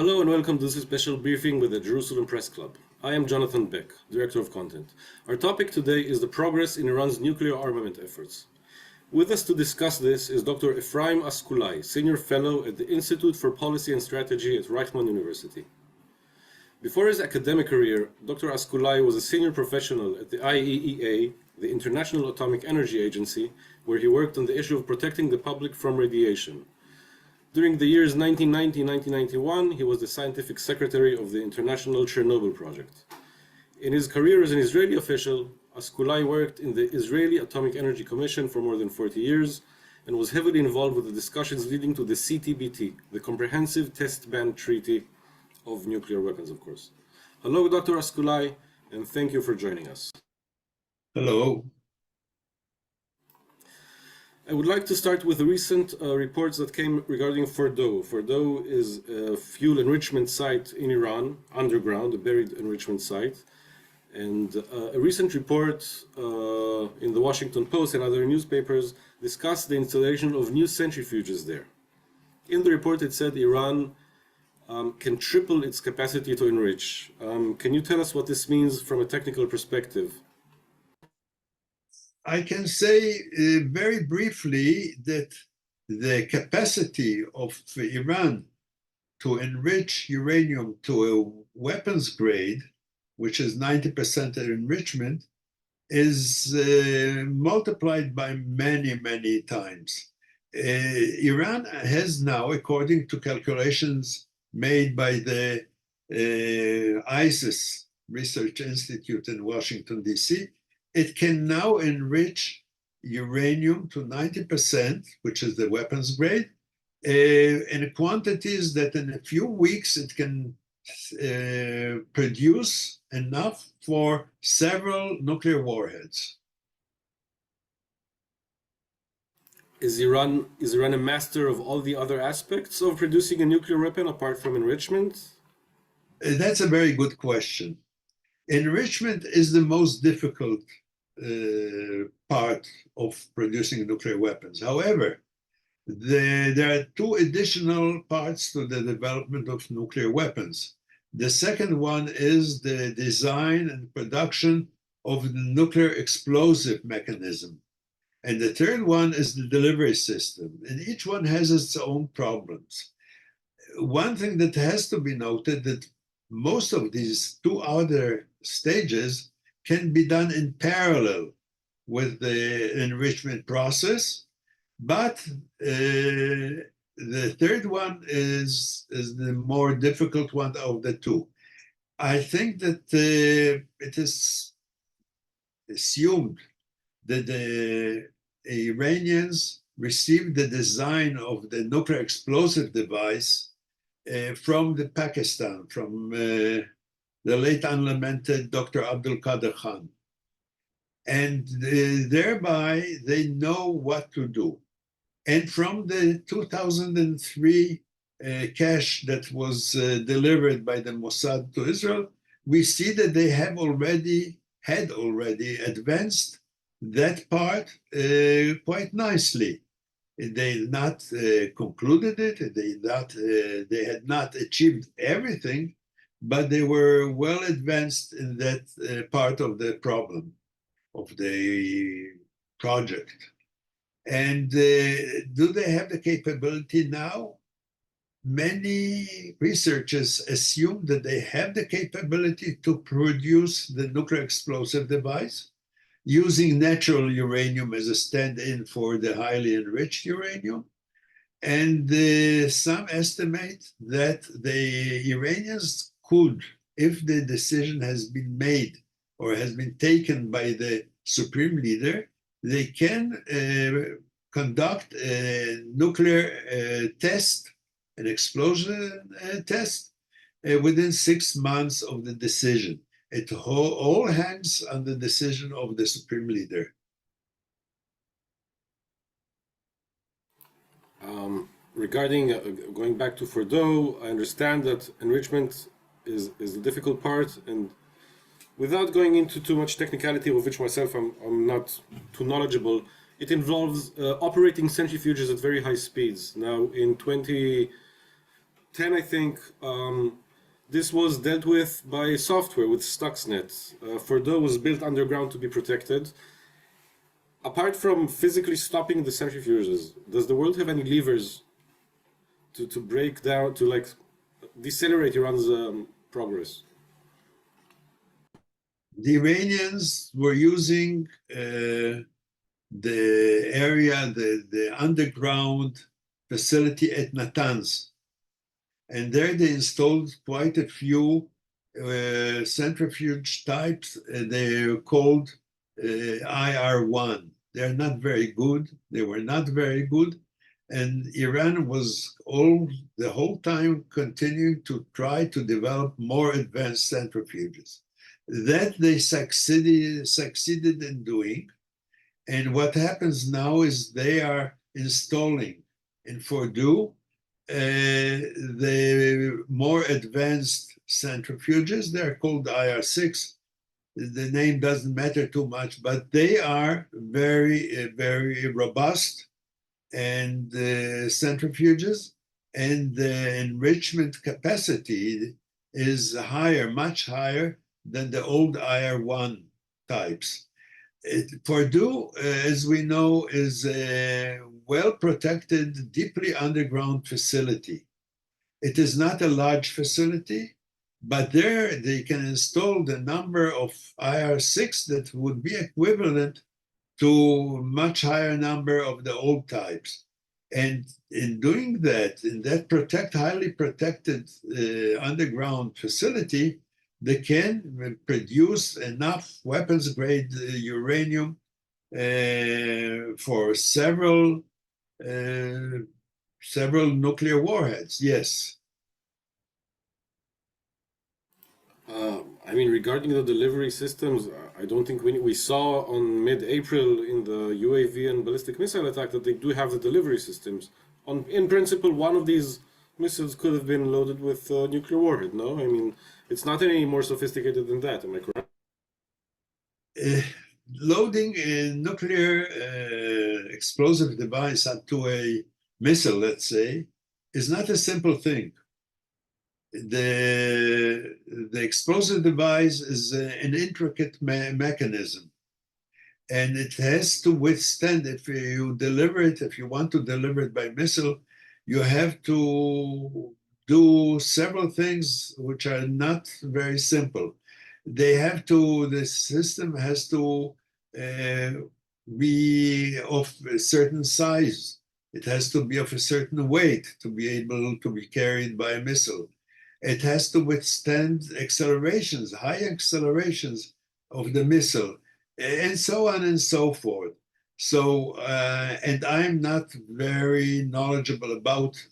Hello and welcome to this special briefing with the Jerusalem Press Club. I am Jonathan Beck, Director of Content. Our topic today is the progress in Iran's nuclear armament efforts. With us to discuss this is Dr. Ephraim Asculai, Senior Fellow at the Institute for Policy and Strategy at Enrichment University. Before his academic career, Dr. Asculai was a senior professional at the IAEA, the International Atomic Energy Agency, where he worked on the issue of protecting the public from radiation. During the years 1990-1991, he was the scientific secretary of the International Chernobyl Project. In his career as an Israeli official, Asculai worked in the Israeli Atomic Energy Commission for more than 40 years and was heavily involved with the discussions leading to the CTBT, the Comprehensive Test Ban Treaty of Nuclear Weapons, of course. Hello, Dr. Asculai, and thank you for joining us. Hello. I would like to start with the recent reports that came regarding Fordow. Fordow is a fuel enrichment site in Iran, underground, a buried enrichment site. And a recent report in the Washington Post and other newspapers discussed the installation of new centrifuges there. In the report, it said Iran can triple its capacity to enrich. Can you tell us what this means from a technical perspective? I can say very briefly that the capacity of Iran to enrich uranium to a weapons grade, which is 90% enrichment, is multiplied by many, many times. Iran has now, according to calculations made by the ISIS Research Institute in Washington, D.C., it can now enrich uranium to 90%, which is the weapons grade, in quantities that in a few weeks it can produce enough for several nuclear warheads. Is Iran a master of all the other aspects of producing a nuclear weapon apart from enrichment? That's a very good question. Enrichment is the most difficult part of producing nuclear weapons. However, there are two additional parts to the development of nuclear weapons. The second one is the design and production of the nuclear explosive mechanism. And the third one is the delivery system. And each one has its own problems. One thing that has to be noted that most of these two other stages can be done in parallel with the enrichment process, but the third one is the more difficult one of the two. I think that it is assumed that the Iranians received the design of the nuclear explosive device from Pakistan, from the late unlamented Dr. Abdul Qadir Khan. And thereby they know what to do. And from the 2003 cache that was delivered by the Mossad to Israel, we see that they had already advanced that part quite nicely. They not concluded it, they had not achieved everything, but they were well advanced in that part of the problem, of the project. And do they have the capability now? Many researchers assume that they have the capability to produce the nuclear explosive device using natural uranium as a stand-in for the highly enriched uranium. And some estimate that the Iranians could, if the decision has been made or has been taken by the supreme leader, they can conduct a nuclear test, an explosion test, within 6 months of the decision. It all hangs on the decision of the supreme leader. Regarding going back to Fordow, I understand that enrichment is the difficult part, and without going into too much technicality, of which myself I'm not too knowledgeable, it involves operating centrifuges at very high speeds. Now, in 10, I think, this was dealt with by software with Stuxnet. Fordow was built underground to be protected. Apart from physically stopping the centrifuges, does the world have any levers to break down, to like decelerate Iran's progress? The Iranians were using the area, the underground facility at Natanz. And there they installed quite a few centrifuge types. They're called IR1. They're not very good. They were not very good. And Iran was the whole time continuing to try to develop more advanced centrifuges. That they succeeded in doing. And what happens now is they are installing in Fordow the more advanced centrifuges. They're called IR6. The name doesn't matter too much, but they are very, very robust and centrifuges, and the enrichment capacity is higher, much higher than the old IR1 types. Fordow, as we know, is a well-protected, deeply underground facility. It is not a large facility, but there they can install the number of IR6 that would be equivalent to a much higher number of the old types. And in doing that, in that highly protected underground facility, they can produce enough weapons-grade uranium for several nuclear warheads. Yes. I mean, regarding the delivery systems, I don't think we saw on mid-April in the UAV and ballistic missile attack that they do have the delivery systems. In principle, one of these missiles could have been loaded with nuclear warhead, no? I mean, it's not any more sophisticated than that, am I correct? Loading a nuclear explosive device onto a missile, let's say, is not a simple thing. The explosive device is an intricate mechanism, and it has to withstand. If you want to deliver it by missile, you have to do several things which are not very simple. The system has to be of a certain size. It has to be of a certain weight to be able to be carried by a missile. It has to withstand accelerations, high accelerations of the missile, and so on and so forth. So, and I'm not very knowledgeable about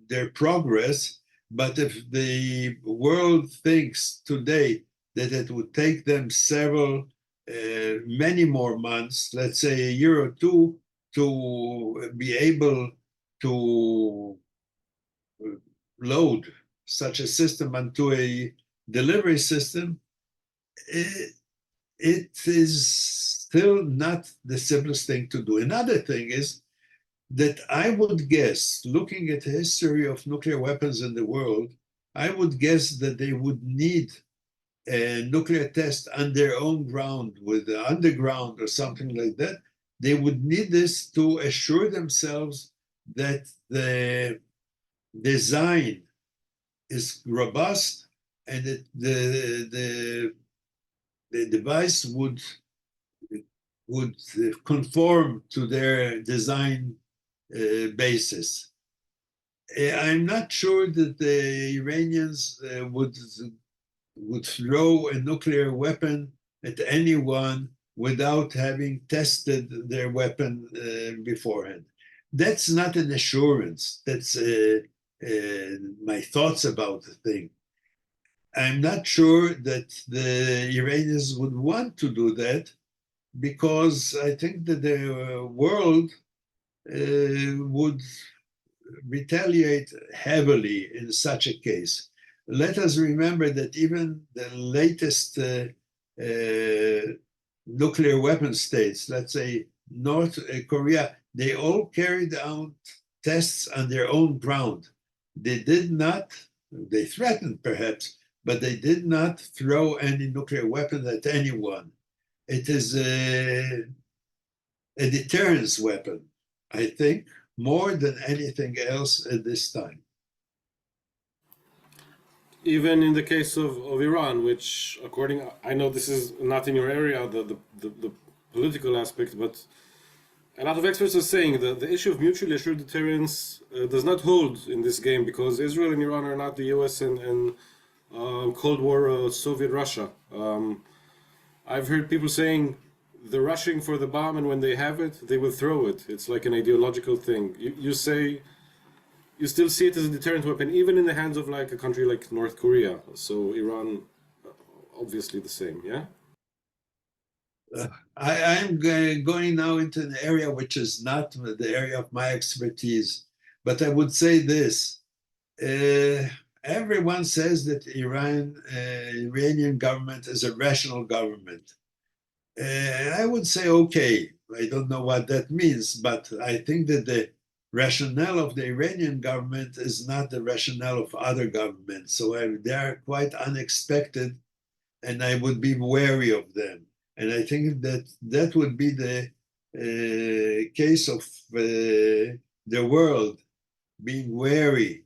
their progress, but if the world thinks today that it would take them many more months, let's say a year or two, to be able to load such a system onto a delivery system, it is still not the simplest thing to do. Another thing is that I would guess, looking at the history of nuclear weapons in the world, I would guess that they would need a nuclear test on their own ground, with the underground or something like that. They would need this to assure themselves that the design is robust and that the device would conform to their design basis. I'm not sure that the Iranians would throw a nuclear weapon at anyone without having tested their weapon beforehand. That's not an assurance. That's my thoughts about the thing. I'm not sure that the Iranians would want to do that, because I think that the world would retaliate heavily in such a case. Let us remember that even the latest nuclear weapon states, let's say North Korea, they all carried out tests on their own ground. They did not, they threatened perhaps, but they did not throw any nuclear weapons at anyone. It is a deterrence weapon, I think, more than anything else at this time. Even in the case of Iran, which, I know this is not in your area, the political aspect, but a lot of experts are saying that the issue of mutually assured deterrence does not hold in this game because Israel and Iran are not the US and Cold War Soviet Russia. I've heard people saying they're rushing for the bomb, and when they have it, they will throw it. It's like an ideological thing. You say you still see it as a deterrent weapon, even in the hands of like a country like North Korea. So Iran, obviously the same, yeah? I'm going now into an area which is not the area of my expertise, but I would say this. Everyone says that Iranian government is a rational government. I would say, okay, I don't know what that means, but I think that the rationale of the Iranian government is not the rationale of other governments. So they are quite unexpected, and I would be wary of them. And I think that that would be the case of the world being wary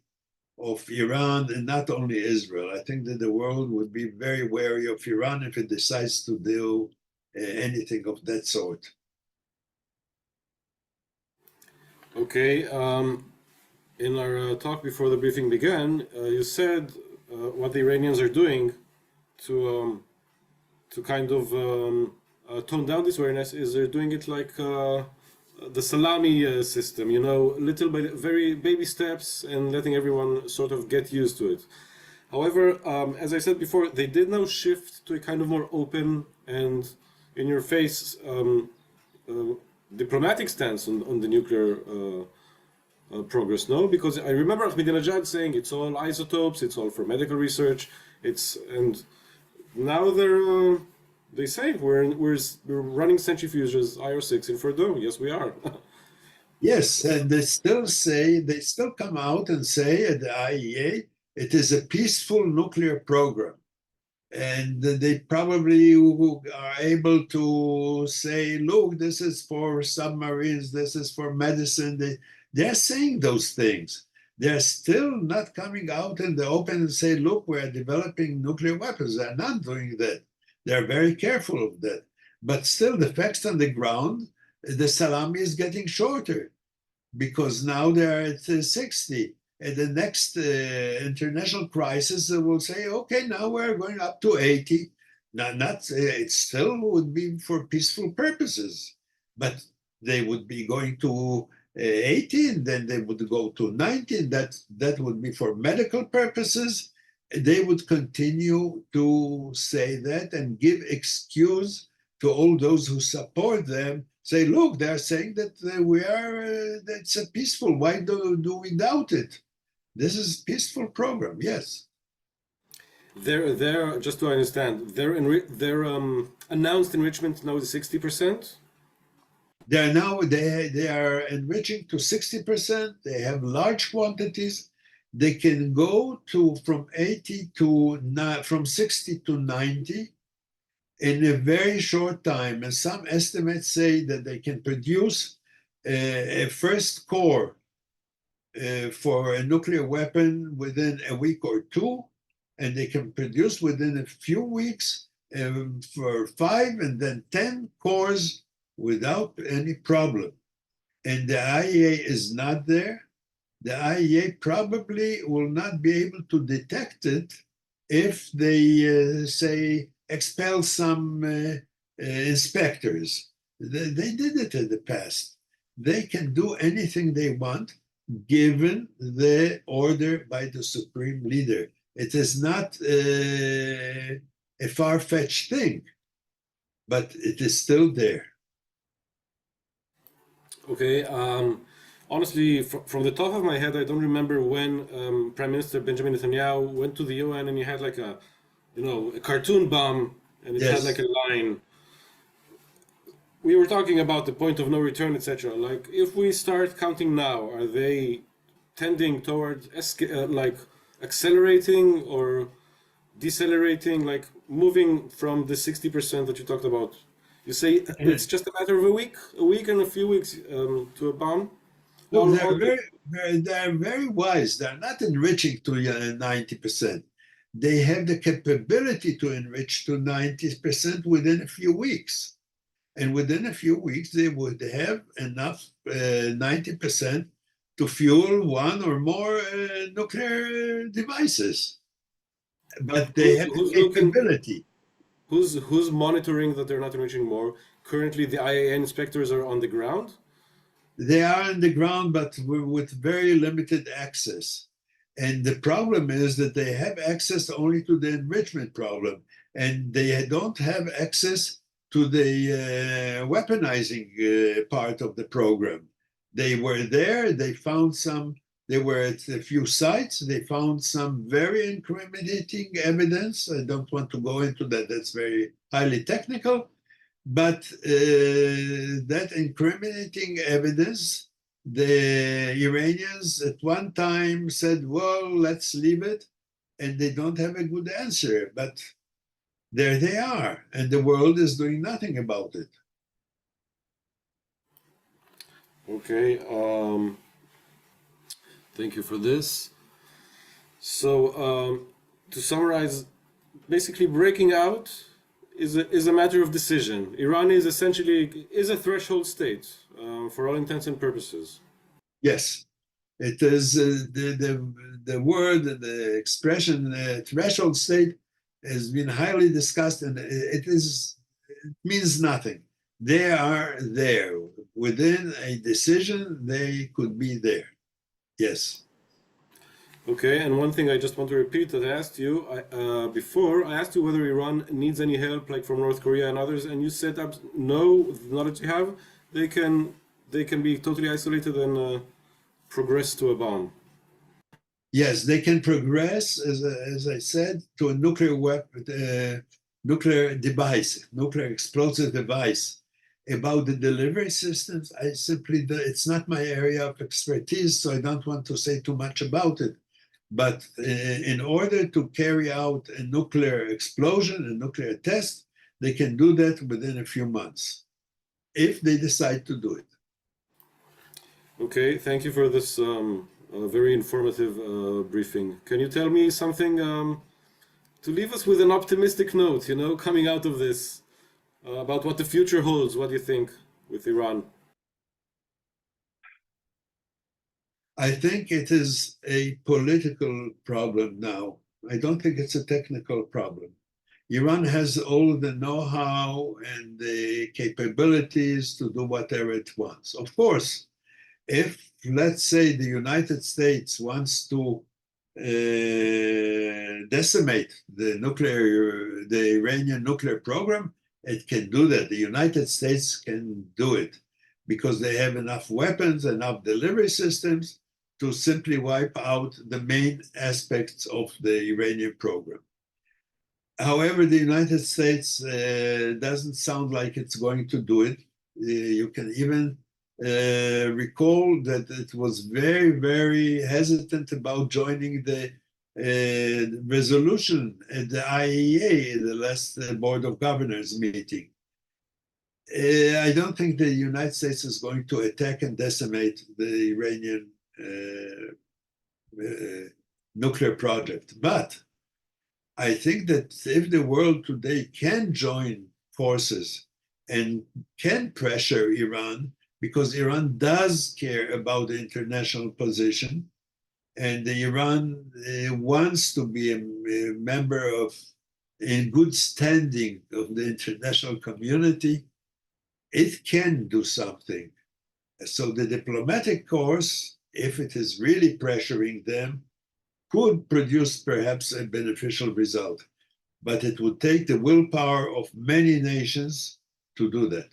of Iran and not only Israel. I think that the world would be very wary of Iran if it decides to do anything of that sort. Okay. In our talk before the briefing began, you said what the Iranians are doing to kind of tone down this awareness is they're doing it like the salami system, little by very baby steps and letting everyone sort of get used to it. However, as I said before, they did now shift to a kind of more open and in-your-face diplomatic stance on the nuclear progress, no? Because I remember Ahmadinejad saying it's all isotopes, it's all for medical research, and now they say we're running centrifuges IR6 in Fordow. Yes, we are. Yes, and they still come out and say at the IAEA it is a peaceful nuclear program. And they probably are able to say, look, this is for submarines, this is for medicine. They're saying those things. They're still not coming out in the open and say, look, we're developing nuclear weapons. They're not doing that. They're very careful of that. But still, the facts on the ground, the salami is getting shorter because now they're at 60. And the next international crisis will say, okay, now we're going up to 80. It still would be for peaceful purposes, but they would be going to 80, and then they would go to 90. That would be for medical purposes. They would continue to say that and give excuse to all those who support them. Say, look, they're saying that that's a peaceful. Why do we doubt it? This is a peaceful program, yes. They're just to understand, their announced enrichment now is 60%. They are enriching to 60%. They have large quantities. They can go to from 60 to 90 in a very short time. And some estimates say that they can produce a first core for a nuclear weapon within a week or two, and they can produce within a few weeks for 5 and then 10 cores without any problem. And the IAEA is not there. The IAEA probably will not be able to detect it if they say expel some inspectors. They did it in the past. They can do anything they want given the order by the supreme leader. It is not a far-fetched thing, but it is still there. Okay. Honestly, from the top of my head, I don't remember when Prime Minister Benjamin Netanyahu went to the UN and he had like a cartoon bomb, and it had like a line. We were talking about the point of no return, etc. Like, if we start counting now, are they tending toward like accelerating or decelerating, like moving from the 60% that you talked about? You say it's just a matter of a week and a few weeks to a bomb. Look, they're very wise. They're not enriching to 90%. They have the capability to enrich to 90% within a few weeks. And within a few weeks, they would have enough 90% to fuel one or more nuclear devices. But they have the capability. Who's monitoring that they're not enriching more? Currently, the IAEA inspectors are on the ground. They are on the ground, but with very limited access. And the problem is that they have access only to the enrichment problem, and they don't have access to the weaponizing part of the program. They were there, they found some, they were at a few sites, they found some very incriminating evidence. I don't want to go into that, that's very highly technical. But that incriminating evidence, the Iranians at one time said, well, let's leave it. And they don't have a good answer. But there they are. And the world is doing nothing about it. Okay. Thank you for this. So to summarize, basically breaking out is a matter of decision. Iran is essentially a threshold state for all intents and purposes. Yes, it is the word, the expression, threshold state has been highly discussed, and it means nothing. They are there within a decision. They could be there. Yes. Okay, and one thing I just want to repeat that I asked you before, I asked you whether Iran needs any help, like from North Korea and others, and you said no, with the knowledge you have, they can be totally isolated and progress to a bomb. Yes, they can progress, as I said, to a nuclear weapon, nuclear device, nuclear explosive device. About the delivery systems, it's not my area of expertise, so I don't want to say too much about it. But in order to carry out a nuclear explosion, a nuclear test, they can do that within a few months, if they decide to do it. Okay, thank you for this very informative briefing. Can you tell me something to leave us with an optimistic note, coming out of this, about what the future holds? What do you think with Iran? I think it is a political problem now. I don't think it's a technical problem. Iran has all the know-how and the capabilities to do whatever it wants. Of course, if, let's say, the United States wants to decimate the Iranian nuclear program, it can do that. The United States can do it because they have enough weapons, enough delivery systems to simply wipe out the main aspects of the Iranian program. However, the United States doesn't sound like it's going to do it. You can even recall that it was very, very hesitant about joining the resolution at the IAEA, the last Board of Governors meeting. I don't think the United States is going to attack and decimate the Iranian nuclear project. But I think that if the world today can join forces and can pressure Iran, because Iran does care about the international position, and Iran wants to be a member of, in good standing of the international community, it can do something. So the diplomatic course, if it is really pressuring them, could produce perhaps a beneficial result. But it would take the willpower of many nations to do that.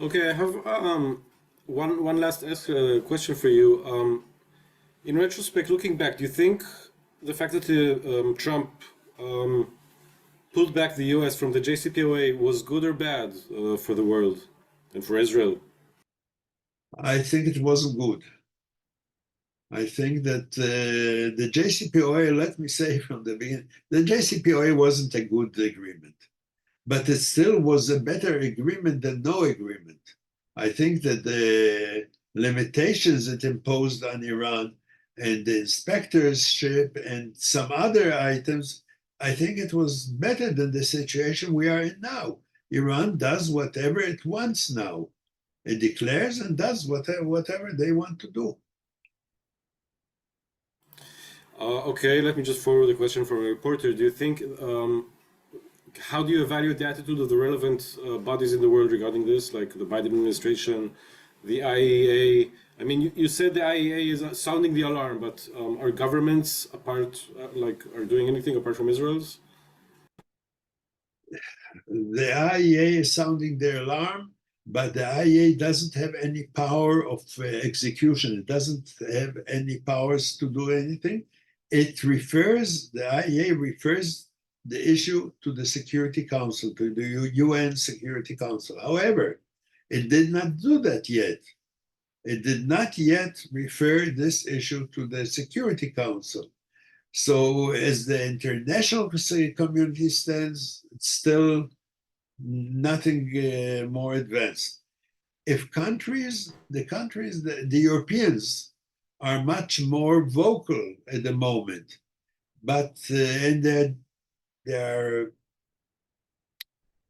Okay, I have one last question for you. In retrospect, looking back, do you think the fact that Trump pulled back the US from the JCPOA was good or bad for the world and for Israel? I think it wasn't good. I think that the JCPOA, let me say from the beginning, the JCPOA wasn't a good agreement, but it still was a better agreement than no agreement. I think that the limitations it imposed on Iran and the inspectorship and some other items, I think it was better than the situation we are in now. Iran does whatever it wants now. It declares and does whatever they want to do. Okay, let me just forward the question from a reporter. Do you think, how do you evaluate the attitude of the relevant bodies in the world regarding this, like the Biden administration, the IAEA? I mean, you said the IAEA is sounding the alarm, but are governments are doing anything apart from Israel's? The IAEA is sounding their alarm, but the IAEA doesn't have any power of execution. It doesn't have any powers to do anything. The IAEA refers the issue to the Security Council, to the UN Security Council. However, it did not do that yet. It did not yet refer this issue to the Security Council. So as the international community stands, it's still nothing more advanced. If the Europeans are much more vocal at the moment, but and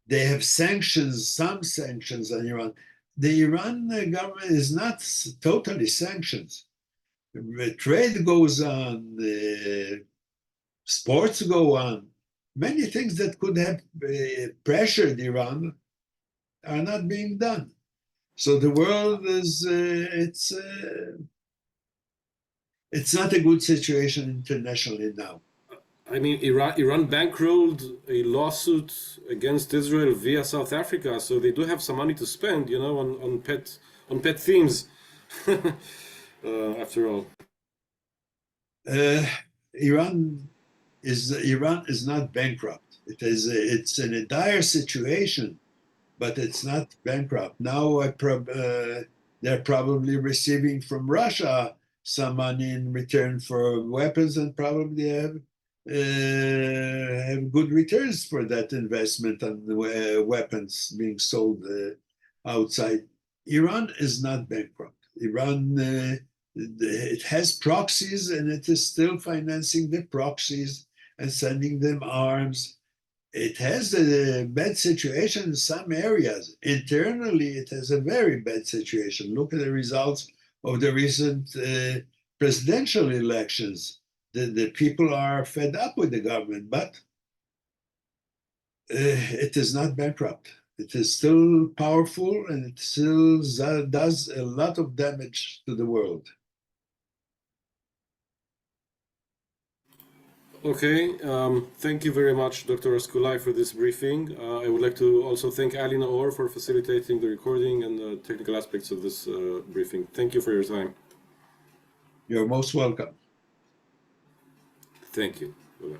they have sanctions, some sanctions on Iran. The Iran government is not totally sanctioned. Trade goes on, sports go on. Many things that could have pressured Iran are not being done. So the world is, it's not a good situation internationally now. I mean, Iran bankrolled a lawsuit against Israel via South Africa, so they do have some money to spend, on pet themes. After all, Iran is not bankrupt. It's in a dire situation, but it's not bankrupt. Now they're probably receiving from Russia some money in return for weapons, and probably have good returns for that investment on weapons being sold outside. Iran is not bankrupt. Iran, it has proxies, and it is still financing the proxies and sending them arms. It has a bad situation in some areas. Internally, it has a very bad situation. Look at the results of the recent presidential elections. The people are fed up with the government, but it is not bankrupt. It is still powerful, and it still does a lot of damage to the world. okay. Thank you very much, Dr. Asculai, for this briefing. I would like to also thank Ali Naor for facilitating the recording and the technical aspects of this briefing. Thank you for your time. You're most welcome. Thank you.